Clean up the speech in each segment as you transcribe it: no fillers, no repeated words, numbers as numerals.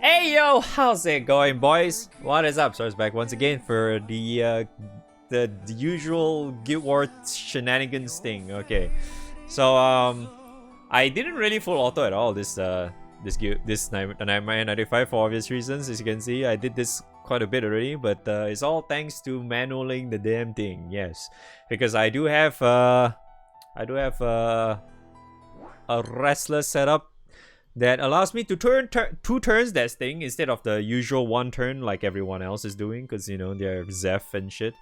Hey yo, how's it going, boys? What is up? Source back once again for the usual Guild War shenanigans thing. Okay, so I didn't really full auto at all this NM95 for obvious reasons. As you can see, I did this quite a bit already, but it's all thanks to manualing the damn thing. Yes, because I do have a restless setup that allows me to turn two turns that thing instead of the usual one turn like everyone else is doing, because you know they're Zeph and shit.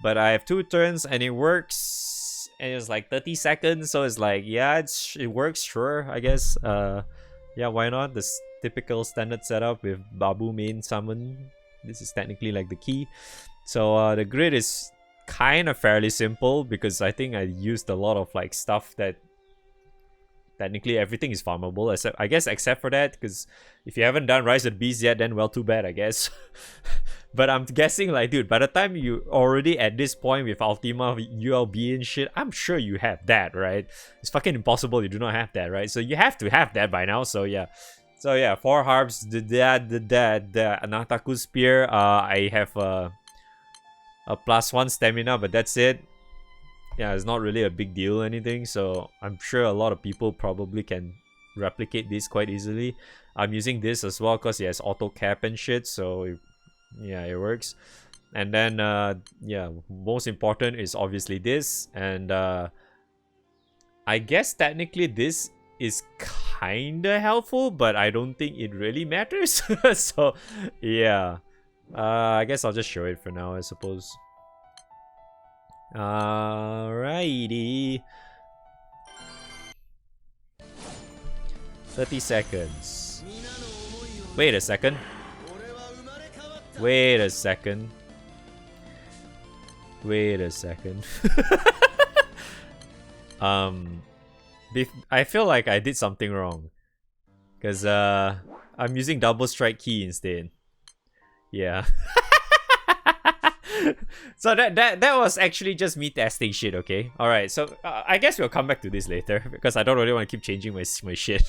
But I have 2 turns and it works, and it's like 30 seconds, so it's like, yeah, it works, sure, I guess. Yeah, why not? This typical standard setup with Babu main summon. This is technically like the key. So the grid is kind of fairly simple because I think I used a lot of like stuff that technically everything is farmable, except for that, because if you haven't done Rise of the Beast yet, then well, too bad, I guess. But I'm guessing, like, dude, by the time you already at this point with Ultima, ULB and shit, I'm sure you have that, right? It's fucking impossible you do not have that, right? So you have to have that by now, so yeah. So yeah, 4 harps, the Anataku Spear, I have a +1 stamina, but that's it. Yeah, it's not really a big deal or anything, so I'm sure a lot of people probably can replicate this quite easily. I'm using this as well because it has auto cap and shit, so yeah, it works. And then yeah, most important is obviously this, and I guess technically this is kinda helpful, but I don't think it really matters. So yeah, I guess I'll just show it for now, I suppose. Alrighty. 30 seconds. Wait a second. Wait a second. Wait a second. I feel like I did something wrong. Because I'm using double strike key instead. Yeah. So that was actually just me testing shit, okay? Alright, so I guess we'll come back to this later because I don't really want to keep changing my shit.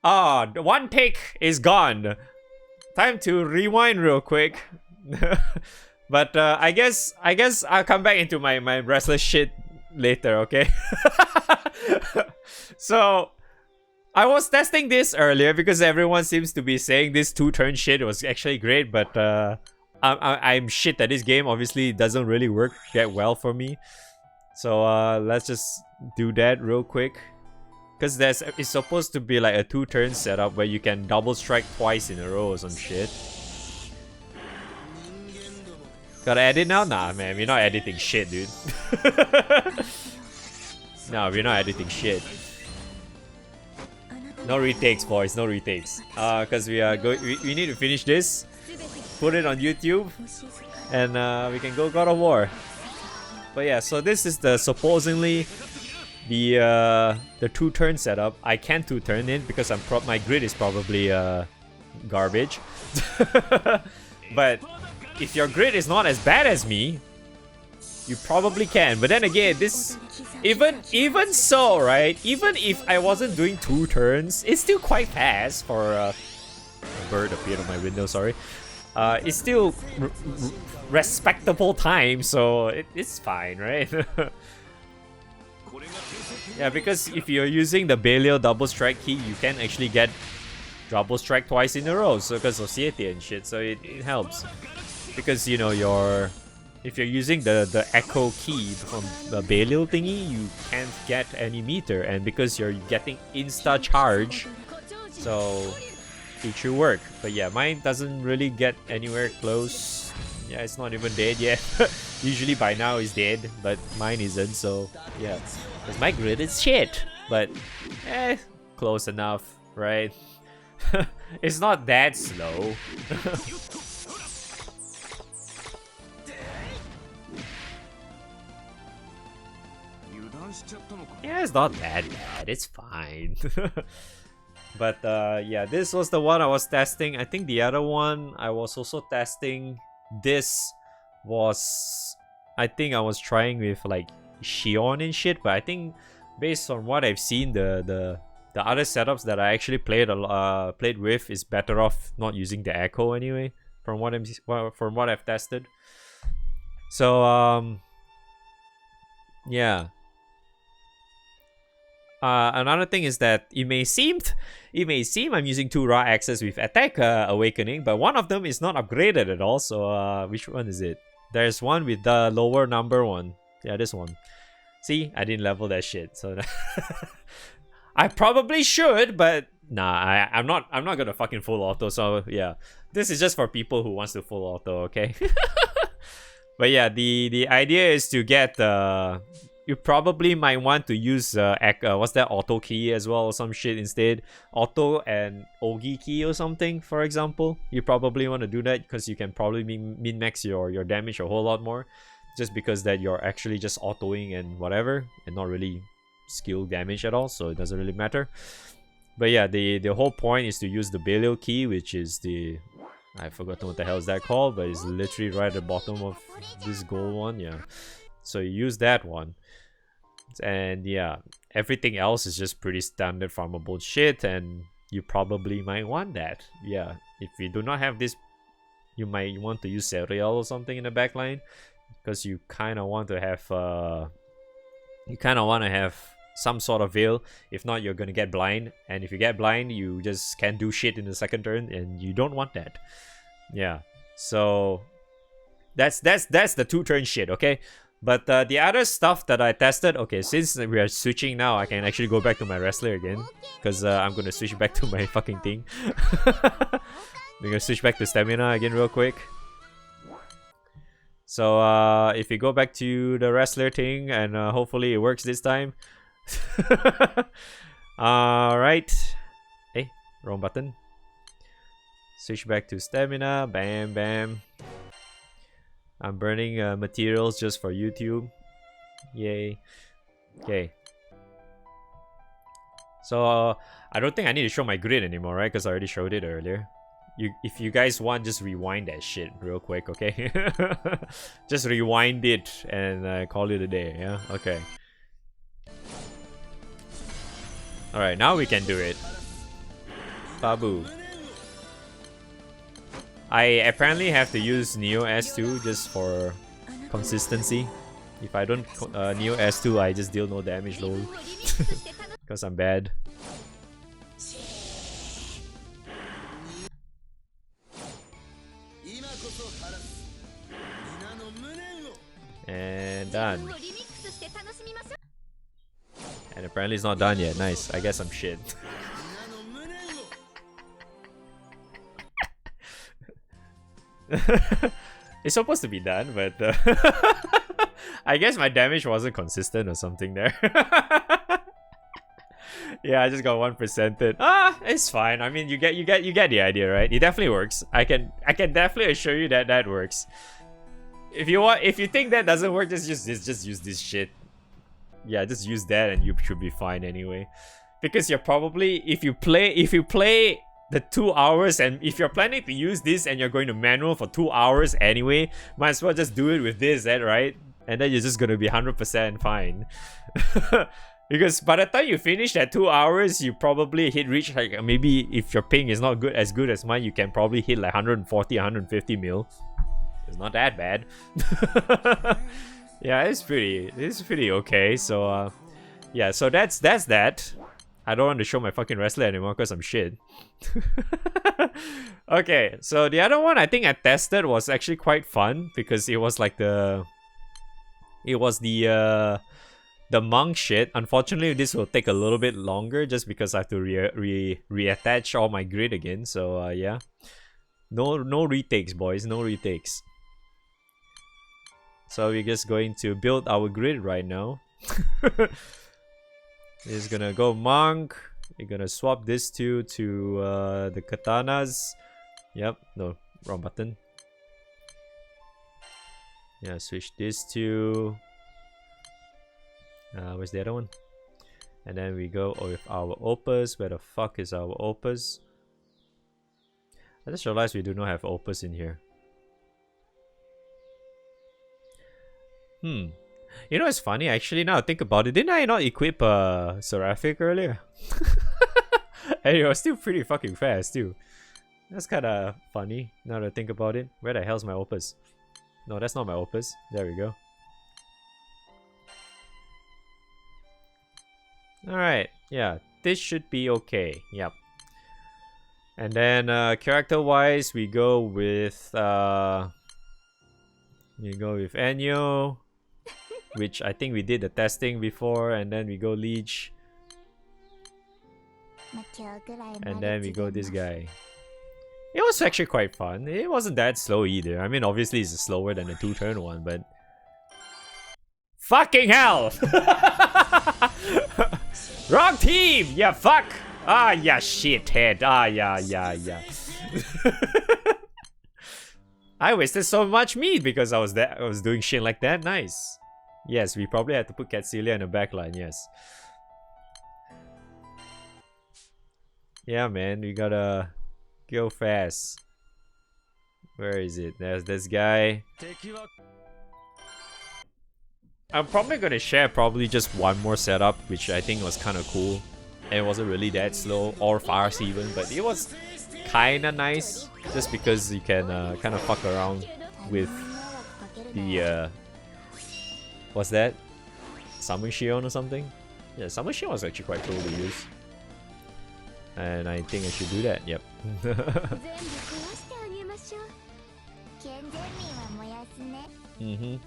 The one take is gone. Time to rewind real quick. But I guess I'll come back into my restless shit later, okay? So I was testing this earlier because everyone seems to be saying this 2-turn shit was actually great, but I'm shit at this game. Obviously, it doesn't really work that well for me. So let's just do that real quick. Because it's supposed to be like a 2-turn setup where you can double strike twice in a row or some shit. Gotta edit now? Nah, man, we're not editing shit, dude. Nah, we're not editing shit. No retakes, boys, no retakes. Because we need to finish this, put it on YouTube, and we can go God of War. But yeah, so this is the supposedly the 2-turn setup. I can't 2-turn it because my grid is probably garbage. But if your grid is not as bad as me, you probably can. But then again, this even so, right? Even if I wasn't doing 2 turns, it's still quite fast for a bird appeared on my window. Sorry. It's still respectable time, so it's fine, right? Yeah, because if you're using the Belial double strike key, you can actually get double strike twice in a row, so because of Siete and shit, so it helps. Because you know if you're using the echo key from the Belial thingy, you can't get any meter, and because you're getting insta charge, so it should work. But yeah, mine doesn't really get anywhere close. Yeah, it's not even dead yet. Usually by now it's dead, but mine isn't, so yeah. Because my grid is shit, but close enough, right? It's not that slow. Yeah, it's not that bad, it's fine. But yeah, this was the one I was testing. I think the other one I was also testing. This was, I think I was trying with like Shion and shit, but I think based on what I've seen, the the other setups that I actually played with is better off not using the echo anyway, from what I've tested. So yeah. Another thing is that it may seem I'm using 2 raw axes with attack awakening, but one of them is not upgraded at all. So which one is it? There's one with the lower number one. Yeah, this one. See, I didn't level that shit. So I probably should, but nah, I'm not gonna fucking full auto. So yeah, this is just for people who wants to full auto. Okay. But yeah, the idea is to get you probably might want to use what's that, auto key as well or some shit instead. Auto and Ogi key or something, for example. You probably want to do that because you can probably min-max your damage a whole lot more. Just because that you're actually just autoing and whatever, and not really skill damage at all, so it doesn't really matter. But yeah, the whole point is to use the Belial key, which is the... I forgot what the hell is that called, but it's literally right at the bottom of this gold one, yeah. So you use that one. And yeah, everything else is just pretty standard farmable shit, and you probably might want that. Yeah, if you do not have this, you might want to use Cereal or something in the backline, because you kind of want to have some sort of veil. If not, you're gonna get blind, and if you get blind, you just can't do shit in the second turn, and you don't want that. Yeah, so that's the 2-turn shit, okay? But the other stuff that I tested, okay, since we are switching now, I can actually go back to my wrestler again, because I'm gonna switch back to my fucking thing. We're gonna switch back to stamina again real quick. So if you go back to the wrestler thing, and hopefully it works this time. Alright. Hey, wrong button. Switch back to stamina. Bam, bam. I'm burning materials just for YouTube. Yay. Okay. So I don't think I need to show my grid anymore, right? Because I already showed it earlier. If you guys want, just rewind that shit real quick, okay? Just rewind it and call it a day, yeah? Okay. Alright, now we can do it. Babu. I apparently have to use Neo S2 just for consistency. If I don't Neo S2, I just deal no damage, lol. Because I'm bad. And done. And apparently it's not done yet. Nice. I guess I'm shit. It's supposed to be done, but I guess my damage wasn't consistent or something there. Yeah, I just got 1%ed. It's fine. I mean, you get the idea, right? It definitely works. I can definitely assure you that that works. If you think that doesn't work, just use this shit. Yeah, just use that and you should be fine anyway. Because you're probably, if you play the 2 hours, and if you're planning to use this and you're going to manual for 2 hours anyway, might as well just do it with this, right? And then you're just gonna be 100% fine. Because by the time you finish that 2 hours, you probably reach like, maybe if your ping is not as good as mine, you can probably hit like 140, 150 mil. It's not that bad. Yeah, it's pretty okay. So yeah, so that's that. I don't want to show my fucking wrestler anymore because I'm shit. Okay, so the other one I think I tested was actually quite fun because it was like the monk shit. Unfortunately, this will take a little bit longer just because I have to reattach all my grid again. So yeah, no retakes, boys, no retakes. So we're just going to build our grid right now. It's gonna go monk. We're gonna swap this two to the katanas. Yep, no, wrong button. Yeah, switch this to where's the other one? And then we go with our opus. Where the fuck is our opus? I just realized we do not have opus in here. You know, it's funny actually. Now I think about it, didn't I not equip Seraphic earlier? And it was still pretty fucking fast too. That's kind of funny now that I think about it. Where the hell's my opus? No, that's not my opus. There we go. Alright, yeah, this should be okay. Yep. And then character-wise, we go with Enyo, which I think we did the testing before, and then we go Leech. And then we go this guy. It was actually quite fun. It wasn't that slow either. I mean, obviously it's slower than the 2-turn one, but... Fucking hell! Wrong team! Yeah, fuck! Ah, yeah, shithead. Ah, yeah. I wasted so much meat because I was doing shit like that. Nice. Yes, we probably had to put Catcilia in the back line, yes. Yeah, man, we gotta go fast. Where is it? There's this guy. I'm probably gonna share just one more setup, which I think was kind of cool. And it wasn't really that slow or fast even, but it was kind of nice. Just because you can kind of fuck around with the... what's that? Summon Shion or something? Yeah, Summon Shion was actually quite cool to use. And I think I should do that, yep. Mm-hmm.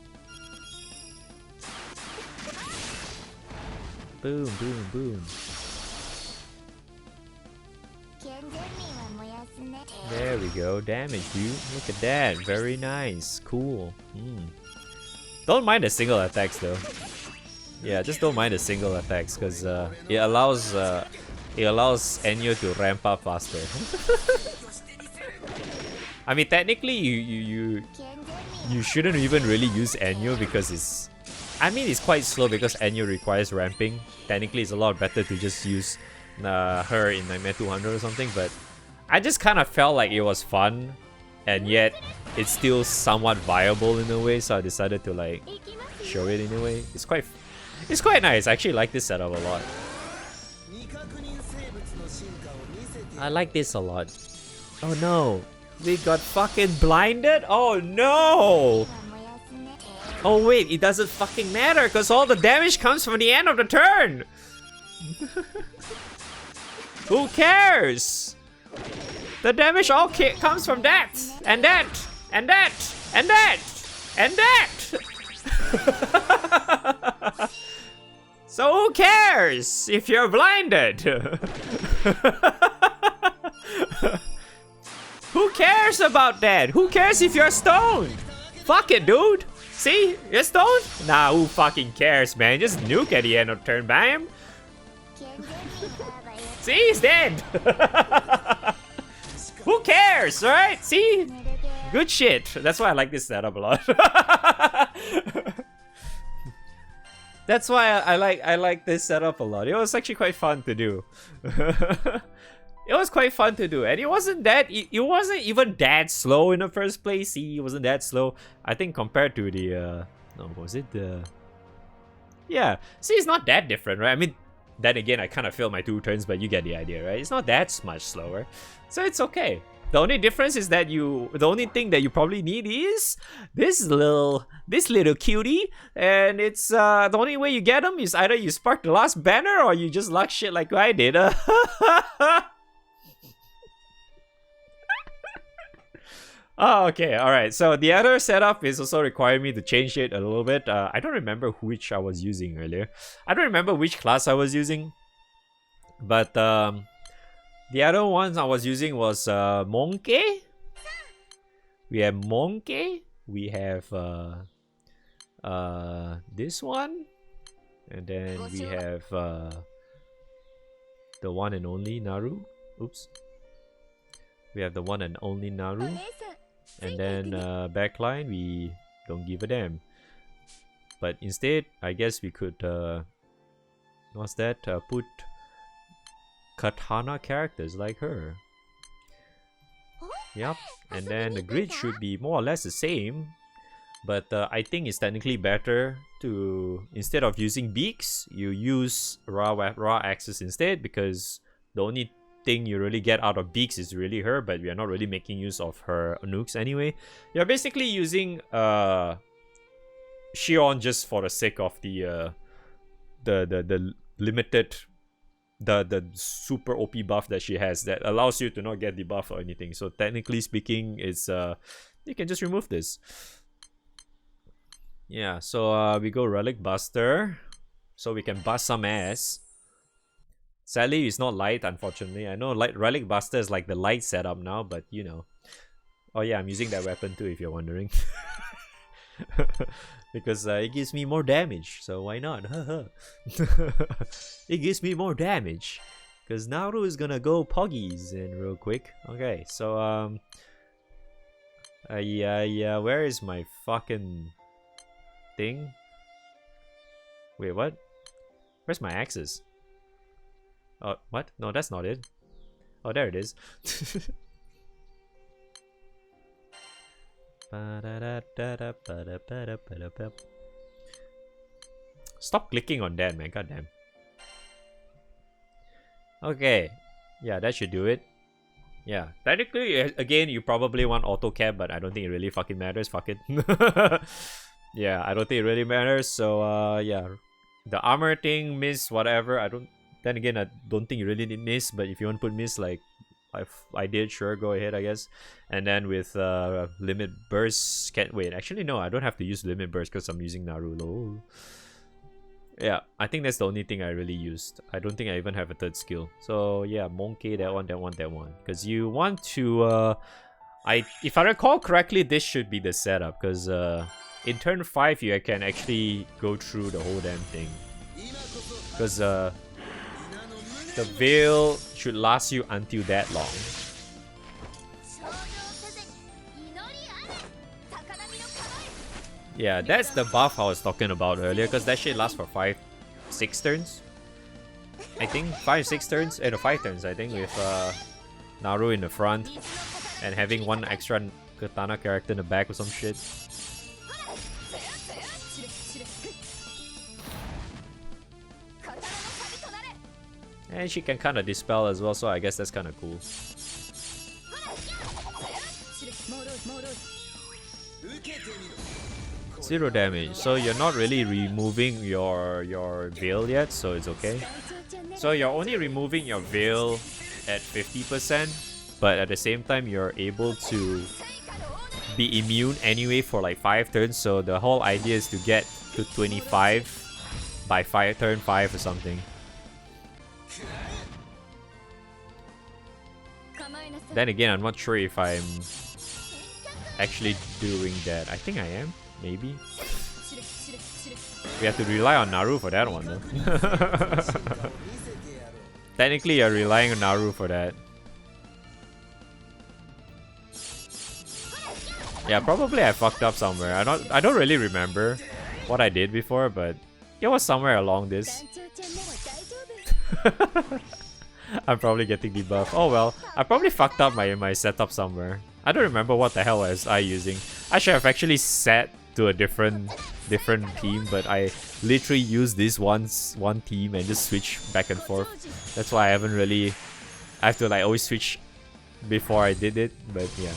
Boom, boom, boom. There we go, damage dude. Look at that, very nice, cool. Don't mind the single attacks though. Yeah, just don't mind the single attacks because it allows Enyo to ramp up faster. I mean, technically you shouldn't even really use Enyo because it's quite slow because Enyo requires ramping. Technically, it's a lot better to just use her in Nightmare 200 or something, but I just kind of felt like it was fun and yet it's still somewhat viable in a way, so I decided to like show it in a way. It's quite nice. I actually like this setup a lot. I like this a lot. Oh no, we got fucking blinded? Oh no! Oh wait, it doesn't fucking matter because all the damage comes from the end of the turn! Who cares? The damage all comes from that! And that! And that! And that! And that! So who cares if you're blinded? Who cares about that? Who cares if you're stoned? Fuck it, dude! See? You're stoned? Nah, who fucking cares, man? Just nuke at the end of turn, bam! See? He's dead! Who cares, right? See? Good shit. That's why I like this setup a lot. That's why I like this setup a lot. It was actually quite fun to do. It was quite fun to do, and it wasn't even that slow in the first place. See, it wasn't that slow. I think compared to the no, was it the... Yeah, see, it's not that different, right? I mean, then again, I kind of failed my 2 turns, but you get the idea, right? It's not that much slower, so it's okay. The only difference is that the only thing that you probably need is this little cutie, and it's the only way you get them is either you spark the last banner or you just luck shit like I did. Oh, okay, alright. So the other setup is also requiring me to change it a little bit. I don't remember which I was using earlier. I don't remember which class I was using. But the other ones I was using was Monkey. We have Monkey. We have this one. And then we have the one and only Naru. Oops. We have the one and only Naru. And then backline, we don't give a damn. But instead, I guess we could what's that? Put katana characters like her. Yep. And then the grid should be more or less the same. But I think it's technically better to, instead of using beaks, you use raw axis instead, because the only thing you really get out of Beaks is really her, but we are not really making use of her nukes anyway. You're basically using Shion just for the sake of the limited, the super OP buff that she has that allows you to not get debuff or anything. So technically speaking, it's you can just remove this. Yeah, so we go Relic Buster, so we can bust some ass. Sadly, it's not light, unfortunately. I know Relic Buster is like the light setup now, but you know. Oh yeah, I'm using that weapon too, if you're wondering. Because it gives me more damage, so why not? It gives me more damage. Because Naru is gonna go Poggies in real quick. Okay, so yeah, where is my fucking thing? Wait, what? Where's my axes? Oh, what? No, that's not it. Oh, there it is. Stop clicking on that, man. Goddamn. Okay. Yeah, that should do it. Yeah. Technically, again, you probably want auto cap, but I don't think it really fucking matters. Fuck it. Yeah, I don't think it really matters. So, yeah. The armor thing, miss, whatever. Then again, I don't think you really need miss, but if you want to put miss, like I did, sure, go ahead, I guess. And then with limit burst, wait, actually no, I don't have to use limit burst because I'm using Naruto. Yeah, I think that's the only thing I really used. I don't think I even have a third skill. So yeah, Monkey, that one. Because you want to, if I recall correctly, this should be the setup. Because in turn 5, you can actually go through the whole damn thing. Because the veil should last you until that long. Yeah, that's the buff I was talking about earlier, because that shit lasts for 5-6 turns. I think 5-6 turns, no, 5 turns I think, with Naru in the front and having one extra katana character in the back or some shit. And she can kind of dispel as well, so I guess that's kind of cool. Zero damage, so you're not really removing your veil yet, so it's okay. So you're only removing your veil at 50%, but at the same time you're able to be immune anyway for like 5 turns, so the whole idea is to get to 25 by turn 5 or something. Then again, I'm not sure if I'm actually doing that. I think I am, maybe. We have to rely on Naru for that one though. Technically, you're relying on Naru for that. Yeah, probably I fucked up somewhere. I don't really remember what I did before, but it was somewhere along this. I'm probably getting debuffed. Oh well, I probably fucked up my setup somewhere. I don't remember what the hell was I using. I should have actually set to a different team, but I literally used this one team and just switch back and forth. That's why I haven't really. I have to like always switch before I did it, but yeah.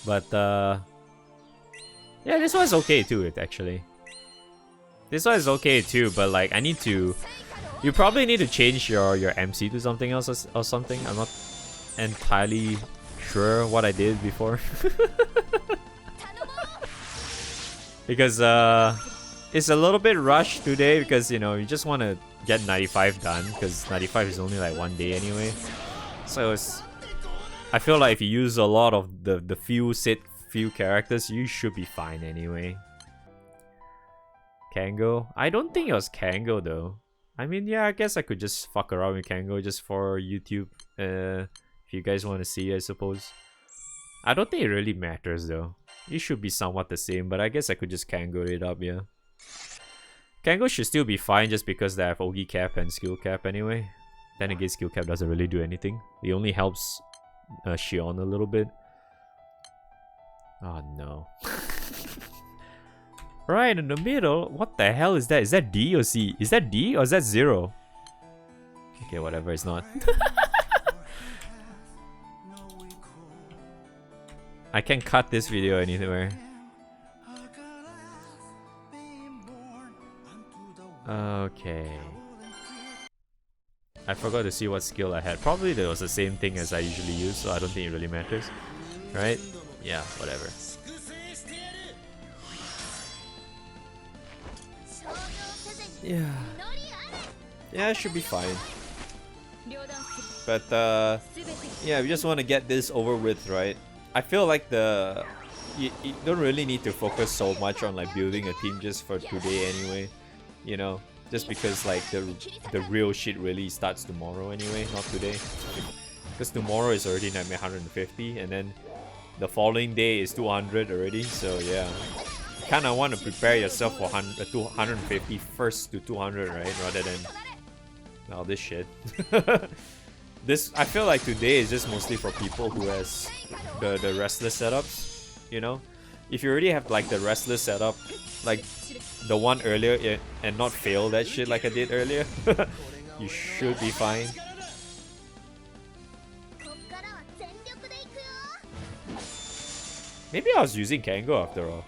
But yeah, this one's okay too, actually. This one is okay too, but like I need to... You probably need to change your MC to something else or something. I'm not entirely sure what I did before. Because it's a little bit rushed today because, you know, you just want to get 95 done because 95 is only like 1 day anyway. So it's... I feel like if you use a lot of the few characters, you should be fine anyway. Kango? I don't think it was Kango though. I mean, yeah, I guess I could just fuck around with Kango just for YouTube. If you guys want to see, I suppose. I don't think it really matters though. It should be somewhat the same, but I guess I could just Kango it up, yeah. Kango should still be fine just because they have Ogi cap and skill cap anyway. Then again, skill cap doesn't really do anything. It only helps Shion a little bit. Oh no. Right in the middle? What the hell is that? Is that D or C? Is that D or is that 0? Okay, whatever, it's not. I can't cut this video anywhere. Okay. I forgot to see what skill I had. Probably there was the same thing as I usually use, so I don't think it really matters. Right? Yeah, whatever. Yeah. Yeah, it should be fine. But yeah, we just want to get this over with, right? I feel like you don't really need to focus so much on like building a team just for today anyway. You know, just because like the real shit really starts tomorrow anyway, not today. Because tomorrow is already Nightmare 150, and then the following day is 200 already. So yeah, you kind of want to prepare yourself for 250 first to 200, right? Rather than all this shit. This, I feel like today is just mostly for people who has the restless setups, you know? If you already have like the restless setup, like the one earlier, and not fail that shit like I did earlier, you should be fine. Maybe I was using Kango after all.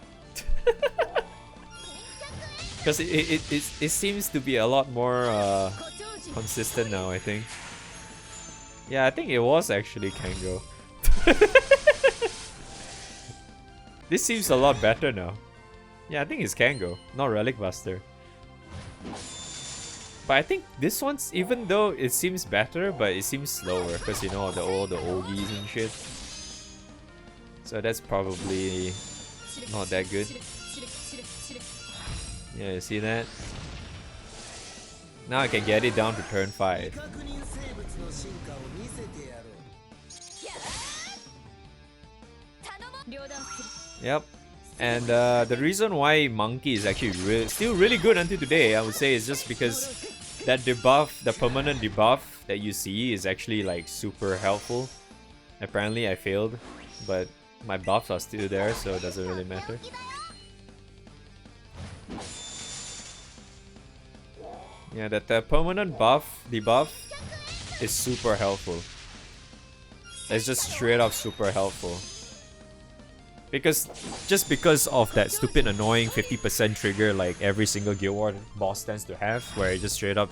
Because it seems to be a lot more consistent now, I think. Yeah, I think it was actually Kango. This seems a lot better now. Yeah, I think it's Kango, not Relic Buster. But I think this one's, even though it seems better, but it seems slower because you know all the Ogies and shit. So that's probably not that good. Yeah, you see that? Now I can get it down to turn 5. Yep. And the reason why Monkey is actually still really good until today, I would say, is just because that debuff, the permanent debuff that you see is actually like super helpful. Apparently I failed, but my buffs are still there, so it doesn't really matter. Yeah, that permanent debuff is super helpful. It's just straight up super helpful. Just because of that stupid annoying 50% trigger like every single Guild Wars boss tends to have, where it just straight up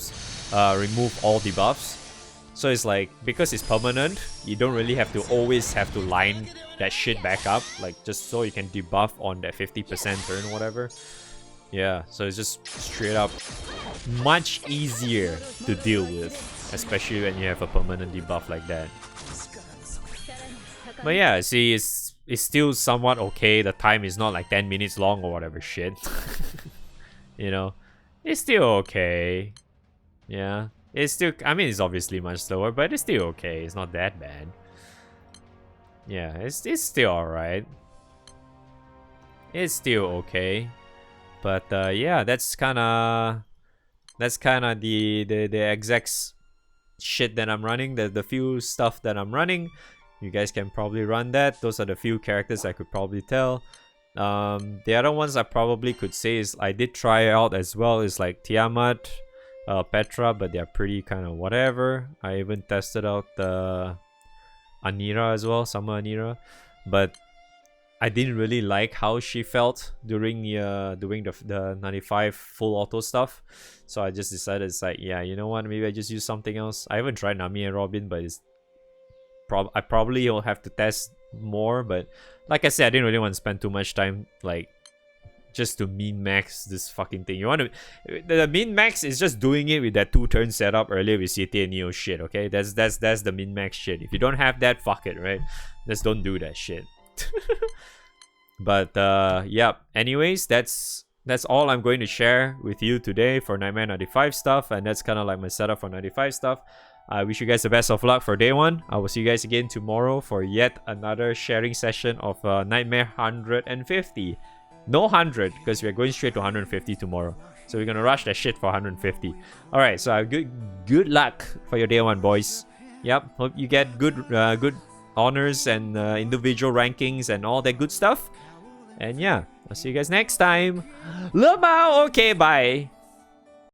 remove all debuffs. So it's like, because it's permanent, you don't really have to always have to line that shit back up, like just so you can debuff on that 50% turn or whatever. Yeah, so it's just straight up much easier to deal with, especially when you have a permanent debuff like that. But yeah, see, it's still somewhat okay. The time is not like 10 minutes long or whatever shit. You know, it's still okay. Yeah, it's still, I mean, it's obviously much slower, but it's still okay. It's not that bad. Yeah, it's still alright. It's still okay. But yeah, that's kinda the exact shit that I'm running, the few stuff that I'm running. You guys can probably run that. Those are the few characters I could probably tell. The other ones I probably could say is I did try out as well is like Tiamat, Petra, but they're pretty kind of whatever. I even tested out the Anira as well, Summer Anira, but I didn't really like how she felt during the 95 full auto stuff. So I just decided, it's like, yeah, you know what, maybe I just use something else. I haven't tried Nami and Robin, but it's I probably will have to test more. But like I said, I didn't really want to spend too much time like just to min max this fucking thing. You want to, the min max is just doing it with that 2-turn setup earlier with CT and Neo shit. Okay, that's the min max shit. If you don't have that, fuck it, right? Just don't do that shit. But yeah, anyways, that's all I'm going to share with you today for Nightmare 95 stuff, and that's kind of like my setup for 95 stuff. I wish you guys the best of luck for day 1. I will see you guys again tomorrow for yet another sharing session of Nightmare 150. No 100, because we're going straight to 150 tomorrow. So we're gonna rush that shit for 150. Alright, so good luck for your day 1, boys. Yep, hope you get good honors and individual rankings and all that good stuff. And yeah, I'll see you guys next time. Love out. Okay, bye.